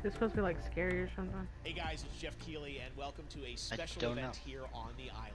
It's supposed to be like scary or something. Hey guys, it's Jeff Keighley, and welcome to a special event here on the island.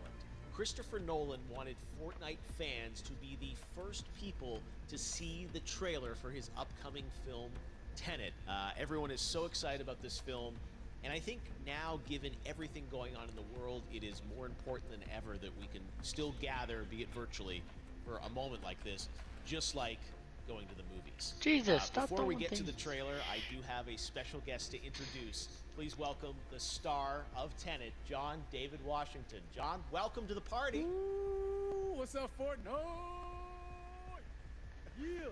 Christopher Nolan wanted Fortnite fans to be the first people to see the trailer for his upcoming film, Tenet. Everyone is so excited about this film, and I think now, given everything going on in the world, it is more important than ever that we can still gather, be it virtually, for a moment like this, just like going to the movies. Jesus, stop before we throwing get to things. the trailer, I do have a special guest to introduce. Please welcome the star of Tenet, John David Washington. John, welcome to the party. Ooh, what's up, Fortnite? Yeah.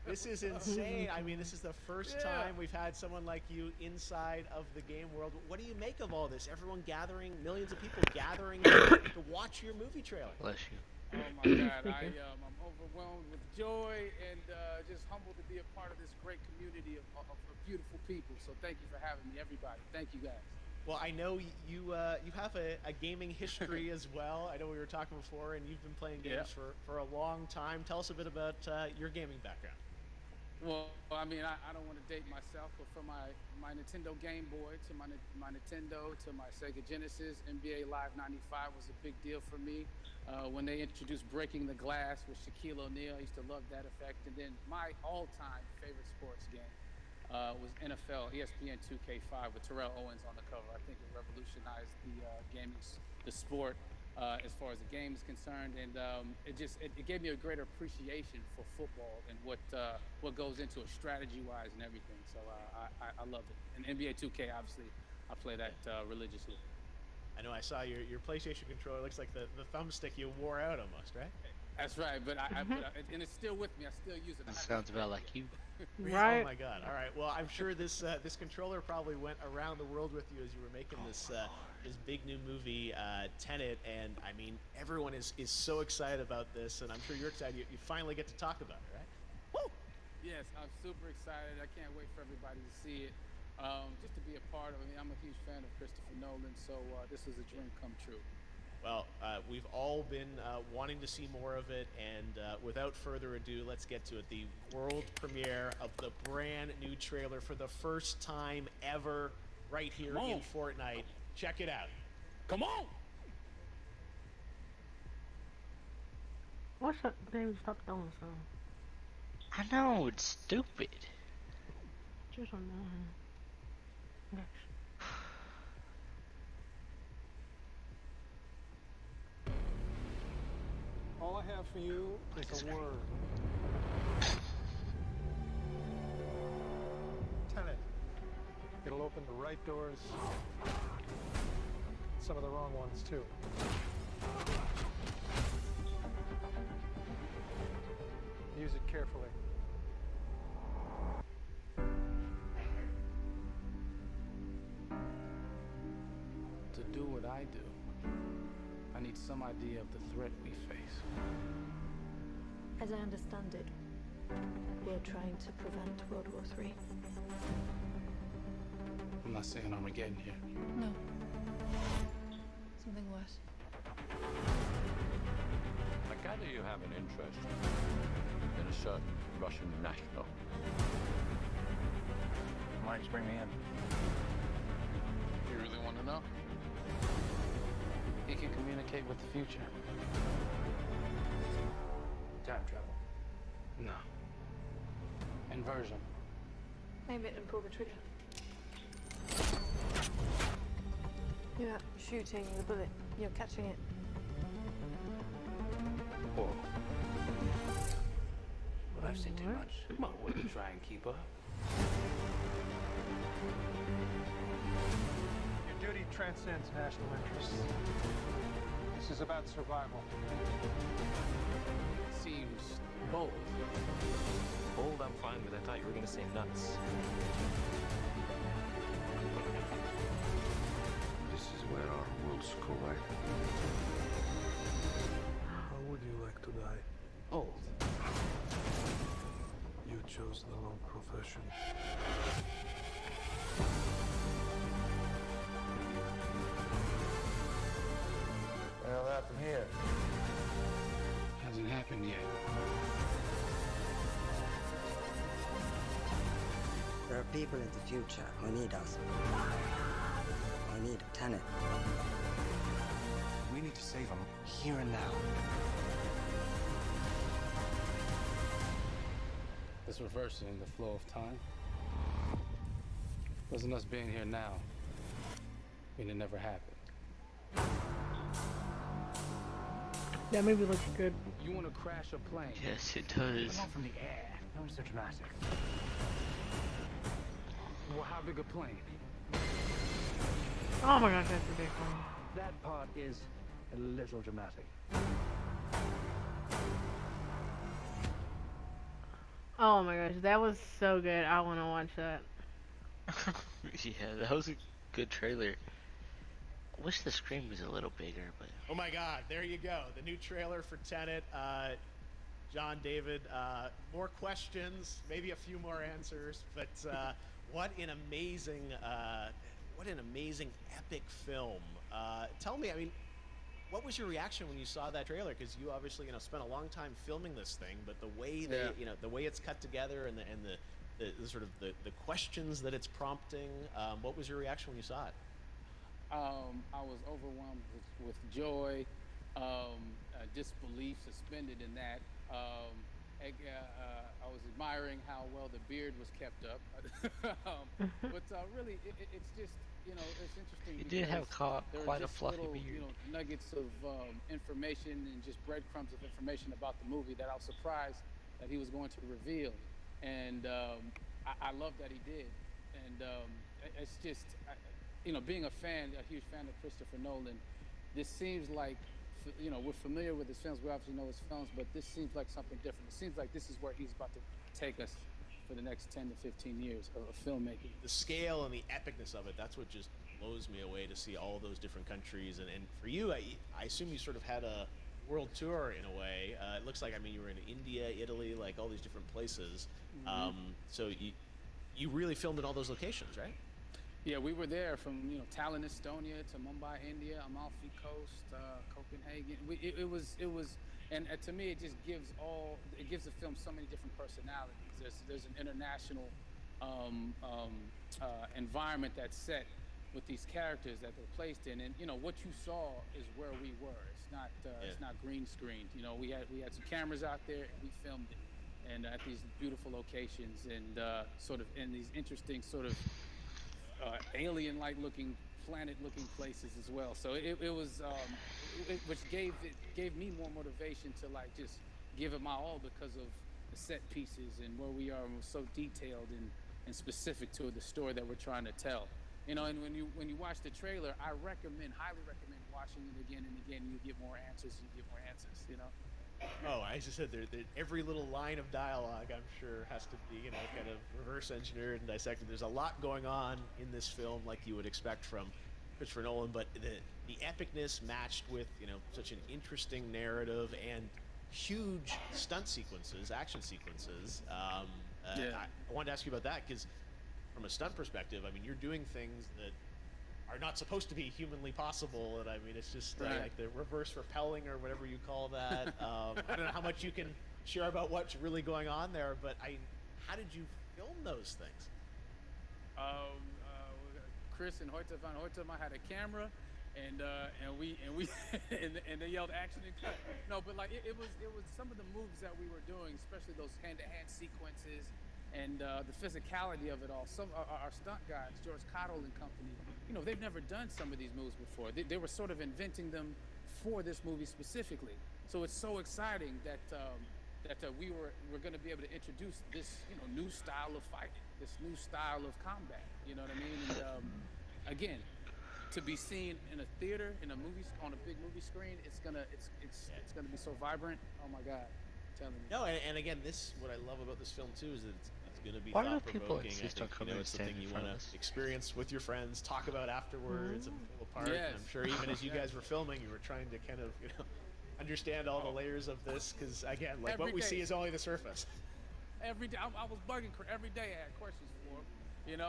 This is insane. I mean, this is the first time we've had someone like you inside of the game world. What do you make of all this? Everyone gathering, millions of people gathering to watch your movie trailer. Bless you. Oh my God, I'm overwhelmed with joy and just humbled to be a part of this great community of beautiful people. So thank you for having me, everybody. Thank you, guys. Well, I know you have a gaming history as well. I know we were talking before, and you've been playing games for a long time. Tell us a bit about your gaming background. Well, I mean, I don't want to date myself, but from my Nintendo Game Boy to my Nintendo to my Sega Genesis, NBA Live 95 was a big deal for me. When they introduced Breaking the Glass with Shaquille O'Neal, I used to love that effect. And then my all-time favorite sports game was NFL ESPN 2K5 with Terrell Owens on the cover. I think it revolutionized the sport as far as the game is concerned, and it gave me a greater appreciation for football and what goes into it strategy-wise and everything. So I loved it. And NBA 2K, obviously, I play that religiously. I know I saw your PlayStation controller. Looks like the thumbstick you wore out almost, right? That's right, but and it's still with me. I still use it. That sounds about like you. Right. Oh my God! All right. Well, I'm sure this controller probably went around the world with you as you were making this big new movie, Tenet, and I mean everyone is so excited about this, and I'm sure you're excited. You finally get to talk about it, right? Woo! Yes, I'm super excited. I can't wait for everybody to see it. Just to be a part of it. I mean, I'm a huge fan of Christopher Nolan, so this is a dream come true. Well, we've all been wanting to see more of it, and without further ado, let's get to it. The world premiere of the brand new trailer for the first time ever right here in Fortnite. Check it out. Come on! What's up, baby? Stop throwing some. I know, it's stupid. Just on that. All I have for you is a word. Tenet. It'll open the right doors. Some of the wrong ones, too. Use it carefully. To do what I do, I need some idea of the threat we face. As I understand it, we're trying to prevent World War III. I'm not saying Armageddon here. No. Something worse. I gather you have an interest in a certain Russian national. Why don't you bring me in? You really want to know? He can communicate with the future. Time travel. No. Inversion. Aim it and pull the trigger. You're not shooting the bullet, you're catching it. Whoa. Well, I've seen too much. I wouldn't try and keep up. Your duty transcends national interests. This is about survival. Seems bold. Bold, I'm fine with. I thought you were going to say nuts. This is where our worlds collide. How would you like to die? Old. You chose the wrong profession. Well, what happened here? Hasn't happened yet. There are people in the future who need us. We need TENET. We need to save them here and now. This reversing the flow of time. Wasn't us being here now. I mean, it never happened. That movie looks good. You want to crash a plane? Yes, it does. Not from the air. No one's so dramatic. Well, how big a plane? Oh my gosh, that's ridiculous. That part is a little dramatic. Oh my gosh, that was so good. I want to watch that. Yeah, that was a good trailer. I wish the screen was a little bigger, but... Oh my God, there you go. The new trailer for Tenet. John, David, more questions, maybe a few more answers, but what an amazing epic film. Tell me, I mean, what was your reaction when you saw that trailer? Because you obviously, spent a long time filming this thing, but the way they, the way it's cut together and the sort of the questions that it's prompting, what was your reaction when you saw it? I was overwhelmed with joy, disbelief suspended in that. I was admiring how well the beard was kept up. But really, it's just, it's interesting. He did have quite a fluffy little, beard. Nuggets of information and just breadcrumbs of information about the movie that I was surprised that he was going to reveal. And I love that he did. And it's just, being a huge fan of Christopher Nolan, this seems like, we're familiar with his films, we obviously know his films, but this seems like something different. It seems like this is where he's about to take us for the next 10 to 15 years of filmmaking. The scale and the epicness of it, that's what just blows me away, to see all those different countries. And for you, I assume you sort of had a world tour in a way. It looks like, you were in India, Italy, like all these different places. Mm-hmm. So you really filmed in all those locations, right? Yeah, we were there from Tallinn, Estonia, to Mumbai, India, Amalfi Coast, Copenhagen. It was, and to me, it just gives the film so many different personalities. There's an international environment that's set with these characters that they're placed in, and what you saw is where we were. It's not green screened. We had some cameras out there, and we filmed it, and at these beautiful locations, and sort of in these interesting sort of alien-like looking, planet-looking places as well. So it was, which gave me more motivation to just give it my all, because of the set pieces and where we are, and we're so detailed and specific to the story that we're trying to tell. And when you watch the trailer, I highly recommend watching it again and again. You get more answers. Oh, as I said, every little line of dialogue, I'm sure, has to be, kind of reverse engineered and dissected. There's a lot going on in this film, like you would expect from Christopher Nolan, but the epicness matched with, such an interesting narrative and huge stunt sequences, action sequences. I wanted to ask you about that, because from a stunt perspective, you're doing things that are not supposed to be humanly possible, and it's just like the reverse rappelling or whatever you call that. I don't know how much you can share about what's really going on there, but how did you film those things? Chris and Hoyte van Hoytema had a camera, and we and they yelled action and cut. No, but it was some of the moves that we were doing, especially those hand-to-hand sequences. And the physicality of it all. Some our stunt guys, George Cottle and company, they've never done some of these moves before. They were sort of inventing them for this movie specifically. So it's so exciting that we're going to be able to introduce this new style of fighting, this new style of combat. You know what I mean? And again, to be seen in a theater, in a movie, on a big movie screen, it's gonna be so vibrant. Oh my God. No, and again, what I love about this film too is that it's going to be Why do thought-provoking. people insist on coming it's and something standing you in front want of to us? experience with your friends, talk about afterwards, and pull apart. Yes. And I'm sure even as you guys were filming, you were trying to kind of understand all the layers of this, because again, like what we see is only the surface. Every day, I was bugging every day. I had questions for him,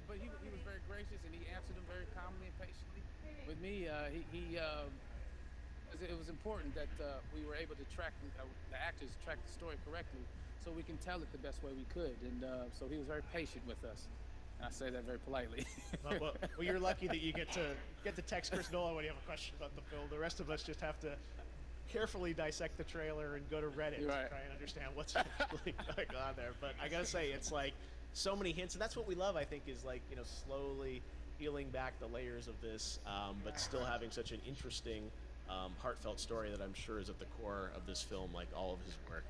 but he was very gracious, and he answered them very calmly and patiently. With me, it was important that we were able to track the actors track the story correctly, so we can tell it the best way we could. And so he was very patient with us. And I say that very politely. Well, you're lucky that you get to text Chris Nolan when you have a question about the film. The rest of us just have to carefully dissect the trailer and go to Reddit to try and understand what's really going on there. But I gotta say, it's like so many hints, and that's what we love. I think is like, you know, slowly peeling back the layers of this, but still having such an interesting, heartfelt story that I'm sure is at the core of this film, like all of his work.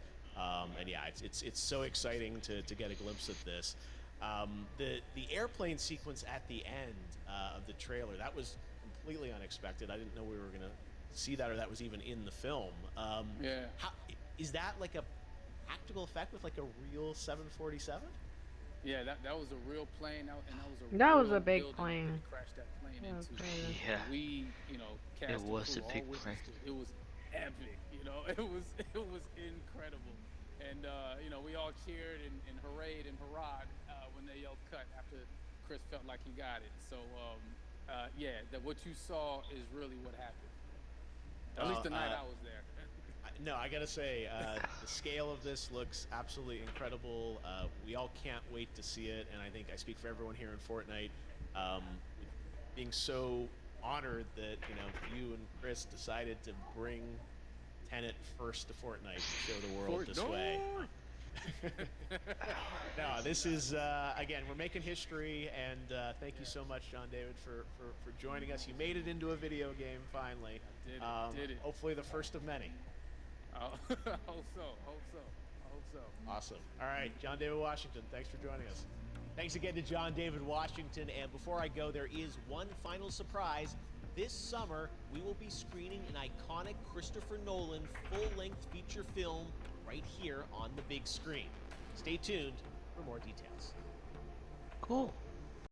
And yeah, it's so exciting to get a glimpse of this. The airplane sequence at the end of the trailer, that was completely unexpected. I didn't know we were gonna see that, or that was even in the film. How, is that like a practical effect with like a real 747? Yeah, that was a real plane, and That real was a big building plane. that crashed that plane into. Yeah. We, you know, cast It was and a crew big all witnessed plane. it. It was epic, you know. It was incredible, and you know, we all cheered and hurrayed and hurrahed when they yelled cut after Chris felt like he got it. So yeah, that what you saw is really what happened. At least the night I was there. No, I gotta say, the scale of this looks absolutely incredible. We all can't wait to see it, and I think I speak for everyone here in Fortnite, being so honored that, you know, you and Chris decided to bring Tenet first to Fortnite to show the world this way. No, this is again, we're making history, and thank you so much, John David, for joining us. You made it into a video game finally. Did it. Hopefully the first of many. Hope so. Awesome. All right, John David Washington, thanks for joining us. Thanks again to John David Washington. And before I go, there is one final surprise. This summer, we will be screening an iconic Christopher Nolan full-length feature film right here on the big screen. Stay tuned for more details. Cool.